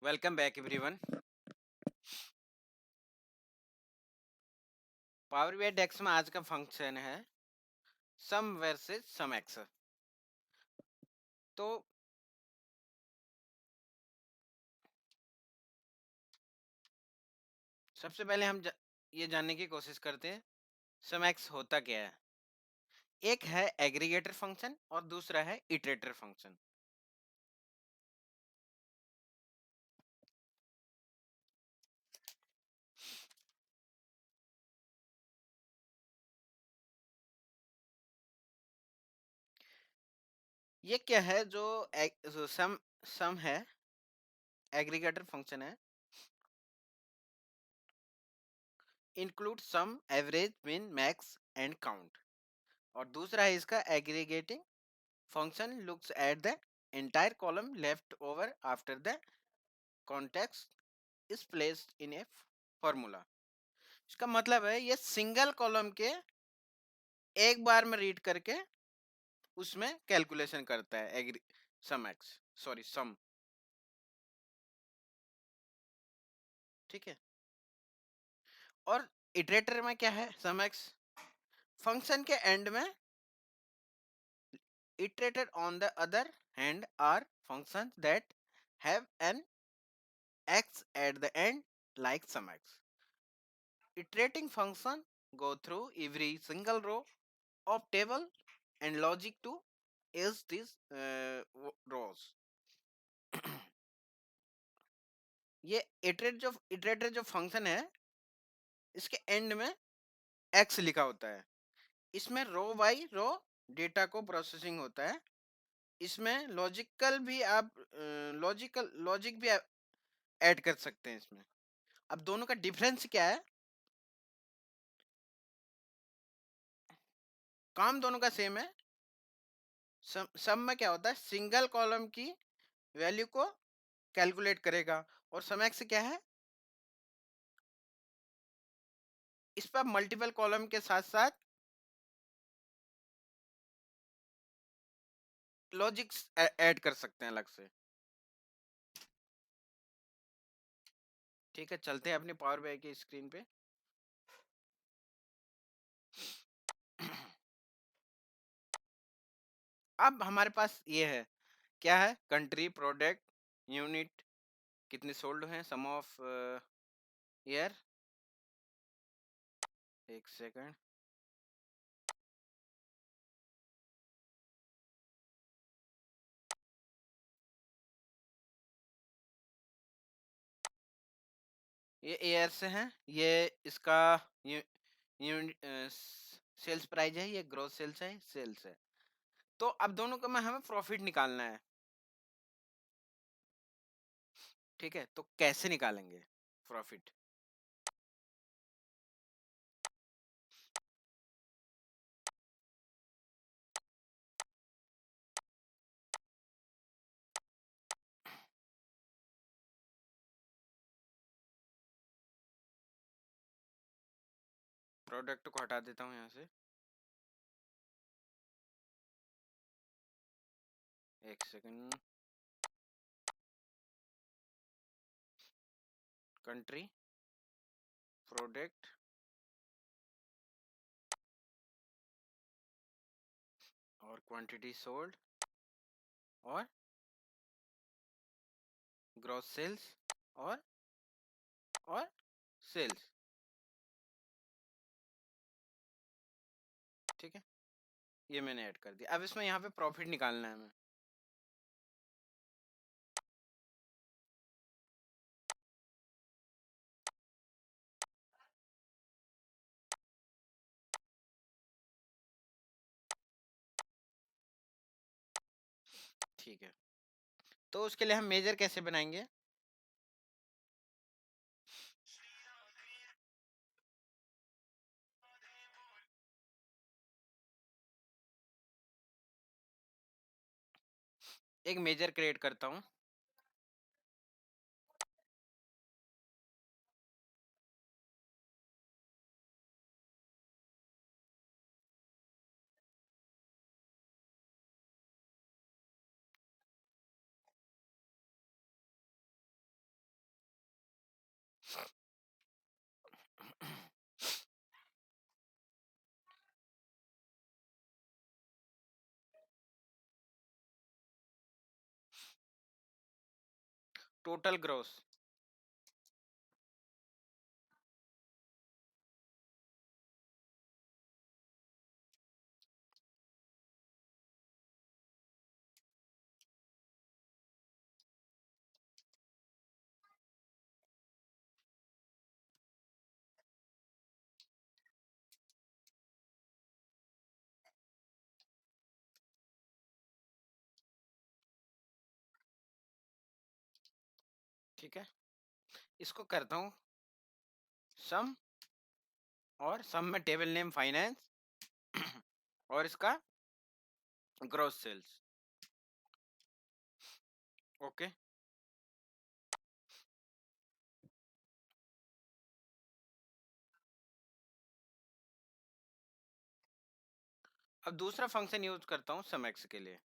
Welcome back everyone. Power BI desk में आज का फंक्शन है सम वर्सेस सम एक्स। तो सबसे पहले हम ये जानने की कोशिश करते हैं सम एक्स होता क्या है। एक है एग्रीगेटर फंक्शन और दूसरा है इटरेटर फंक्शन। ये क्या है जो सम सम है, एग्रीगेटर फंक्शन है, include sum average min max and count. और दूसरा है इसका aggregating function looks at the entire column left over after the context is placed in a formula। इसका मतलब है ये सिंगल कॉलम के एक बार में रीड करके उसमें कैलकुलेशन करता है एग्री सम एक्स, सॉरी सम। ठीक है। और इटरेटर में क्या है, सम एक्स फंक्शन के एंड में iterated on the other hand are functions that have an x at the end like sum x। Iterating function go through every single row of table and logic to is these rows। ये iterator जो function है इसके and में x लिखा होता है। इसमें रो by rho data को प्रोसेसिंग होता है। इसमें लॉजिक भी ऐड कर सकते हैं इसमें। अब दोनों का डिफरेंस क्या है, काम दोनों का सेम है। सम में क्या होता है, सिंगल कॉलम की वैल्यू को कैलकुलेट करेगा। और सम एक्स क्या है, इस पर मल्टीपल कॉलम के साथ साथ लॉजिक्स ऐड कर सकते हैं अलग से। ठीक है, चलते हैं अपनी पावर बीआई की स्क्रीन पे। अब हमारे पास ये है, क्या है, कंट्री, प्रोडक्ट, यूनिट, कितने सोल्ड हैं, सम ऑफ ईयर। एक सेकंड। ये ईयर से है, ये इसका यूनिट सेल्स प्राइस है, ये ग्रोस सेल्स है, सेल्स है। तो अब दोनों का में हमें प्रॉफिट निकालना है। ठीक है, तो कैसे निकालेंगे प्रॉफिट। प्रोडक्ट को हटा देता हूँ यहाँ से। एक सेकंड। कंट्री, प्रोडक्ट और क्वांटिटी सोल्ड और ग्रॉस सेल्स और सेल्स। ठीक है, ये मैंने ऐड कर दिया। अब इसमें यहाँ पे प्रॉफिट निकालना है हमें। ठीक है, तो उसके लिए हम मेजर कैसे बनाएंगे। एक मेजर क्रिएट करता हूँ। Total gross. ठीक है, इसको करता हूँ सम, और सम में टेबल नेम फाइनेंस और इसका ग्रोस सेल्स। ओके, अब दूसरा फंक्शन यूज करता हूँ सम एक्स के लिए।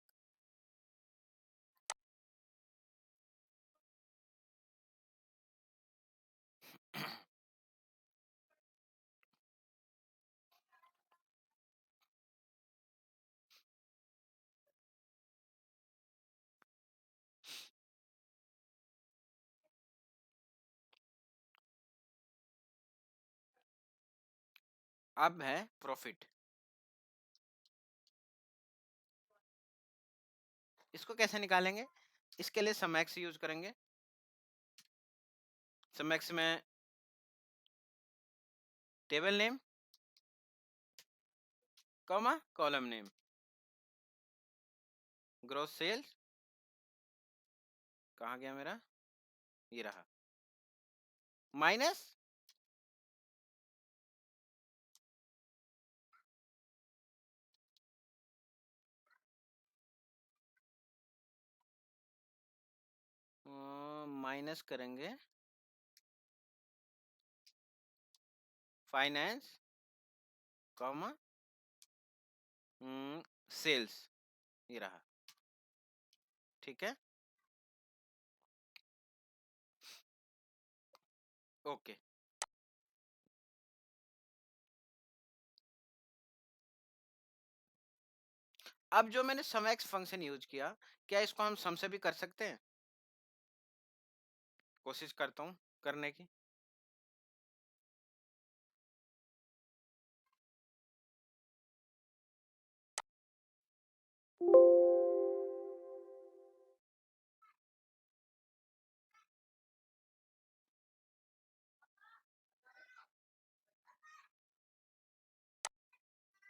अब है प्रॉफिट। इसको कैसे निकालेंगे? इसके लिए सम एक्स यूज करेंगे। सम एक्स में table name comma column name, gross sales, कहाँ गया मेरा, ये रहा, माइनस माइनस करेंगे फाइनेंस कॉमा सेल्स, ये रहा। ठीक है, ओके। अब जो मैंने सम एक्स फंक्शन यूज किया, क्या इसको हम सम से भी कर सकते हैं? कोशिश करता हूँ करने की।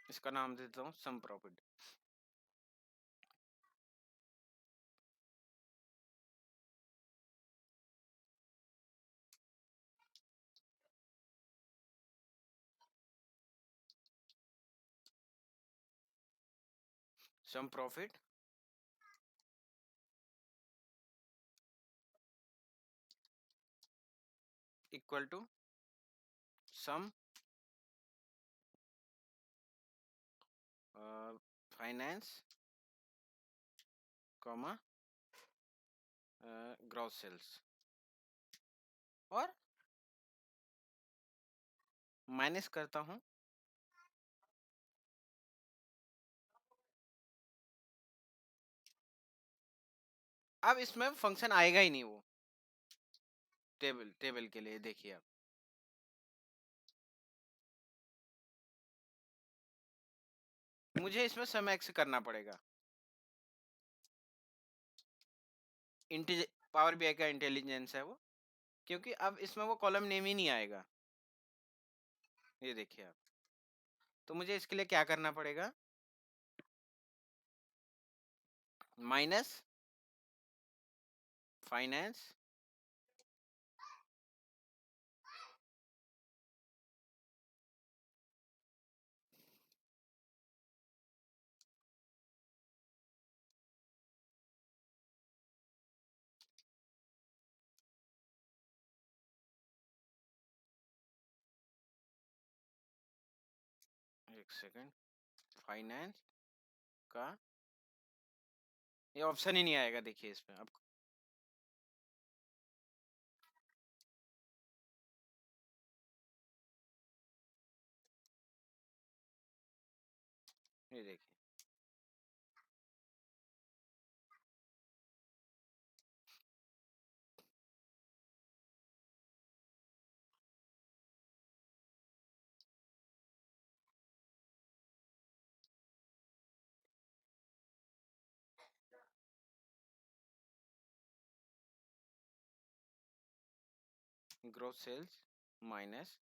इसका नाम देता हूँ sum profit. Sum profit equal to sum finance comma gross sales, और माइनस करता हूँ अब इसमें फंक्शन आएगा ही नहीं वो टेबल टेबल के लिए। देखिए अब मुझे इसमें सम एक्स करना पड़ेगा। पावर बीआई का इंटेलिजेंस है वो, क्योंकि अब इसमें वो कॉलम नेम ही नहीं आएगा। ये देखिए आप, तो मुझे इसके लिए क्या करना पड़ेगा, माइनस फाइनेंस एक सेकेंड, फाइनेंस का, ये ऑप्शन ही नहीं आएगा देखिए इसमें अब। ये देखिए, growth sales minus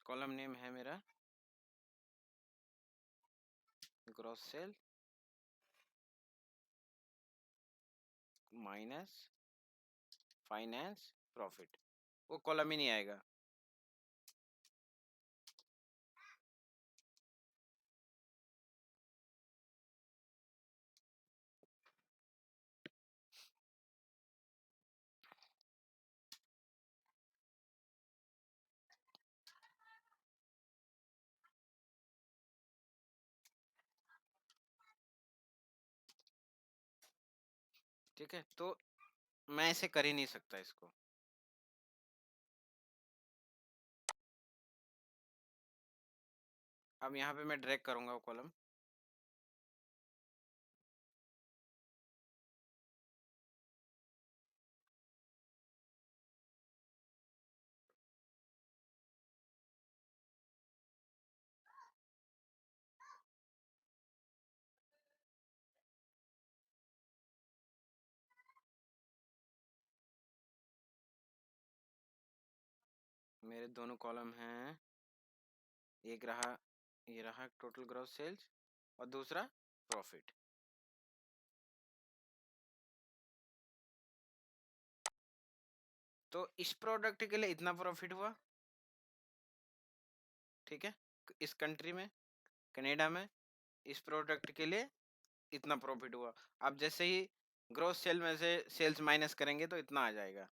column name है मेरा growth sale minus finance profit, वो कॉलम ही नहीं आएगा। ठीक है, तो मैं ऐसे कर ही नहीं सकता इसको। अब यहाँ पे मैं ड्रैग करूंगा वो कॉलम, मेरे दोनों कॉलम हैं, एक रहा, ये रहा टोटल ग्रॉस सेल्स और दूसरा प्रॉफिट। तो इस प्रोडक्ट के लिए इतना प्रॉफिट हुआ, ठीक है, इस कंट्री में, कनाडा में, इस प्रोडक्ट के लिए इतना प्रॉफिट हुआ। अब जैसे ही ग्रोस सेल में से सेल्स माइनस करेंगे तो इतना आ जाएगा।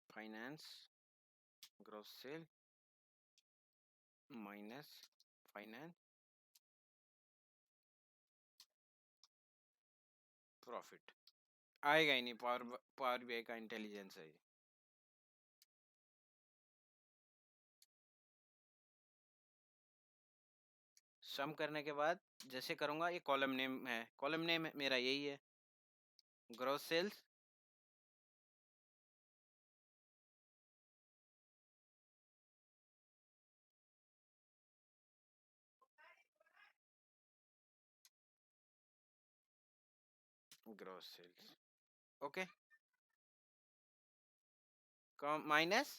Finance gross sale minus finance profit, आएगा ही नहीं, पावर बीआई का इंटेलिजेंस है ये। सम करने के बाद जैसे करूंगा, ये कॉलम नेम है, कॉलम नेम मेरा यही है, gross sales gross sales, okay, minus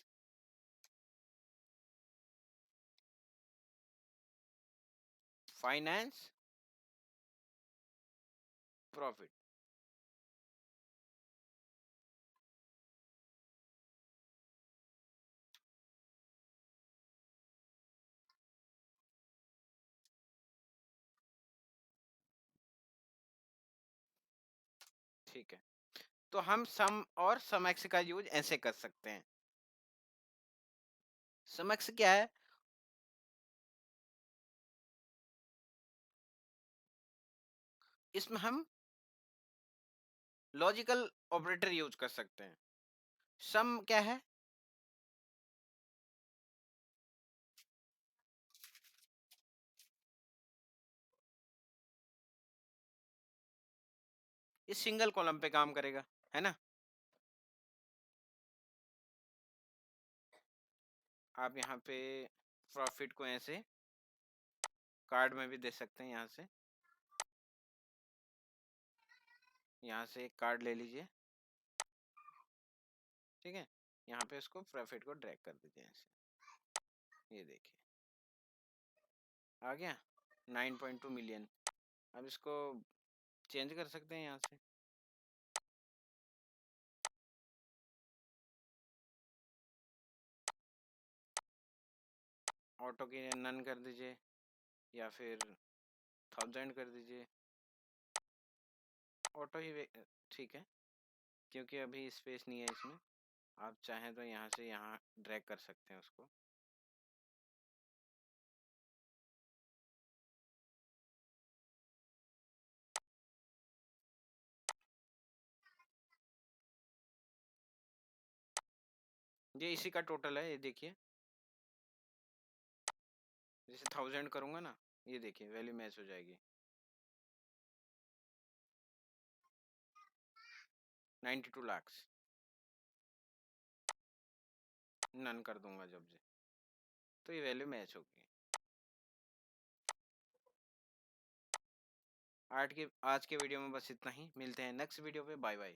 finance profit. ठीक है, तो हम सम और सम एक्स का यूज ऐसे कर सकते हैं। सम एक्स क्या है, इसमें हम लॉजिकल ऑपरेटर यूज कर सकते हैं। सम क्या है, ये सिंगल कॉलम पे काम करेगा, है ना। आप यहाँ पे प्रॉफिट को ऐसे कार्ड में भी दे सकते हैं, यहाँ से एक कार्ड ले लीजिए, ठीक है, यहाँ पे इसको प्रॉफिट को ड्रैग कर दीजिए ऐसे, ये देखिए आ गया 9.2 मिलियन। अब इसको चेंज कर सकते हैं यहाँ से, ऑटो की नन कर दीजिए या फिर 1000 कर दीजिए, ऑटो ही ठीक है, क्योंकि अभी स्पेस नहीं है इसमें। आप चाहें तो यहाँ से यहाँ ड्रैग कर सकते हैं उसको। ये इसी का टोटल है, ये देखिए। जैसे 1000 करूंगा ना, ये देखिए वैल्यू मैच हो जाएगी। 92 लाख नन कर दूंगा जब से, तो ये वैल्यू मैच होगी। आज के वीडियो में बस इतना ही। मिलते हैं नेक्स्ट वीडियो पे। Bye bye.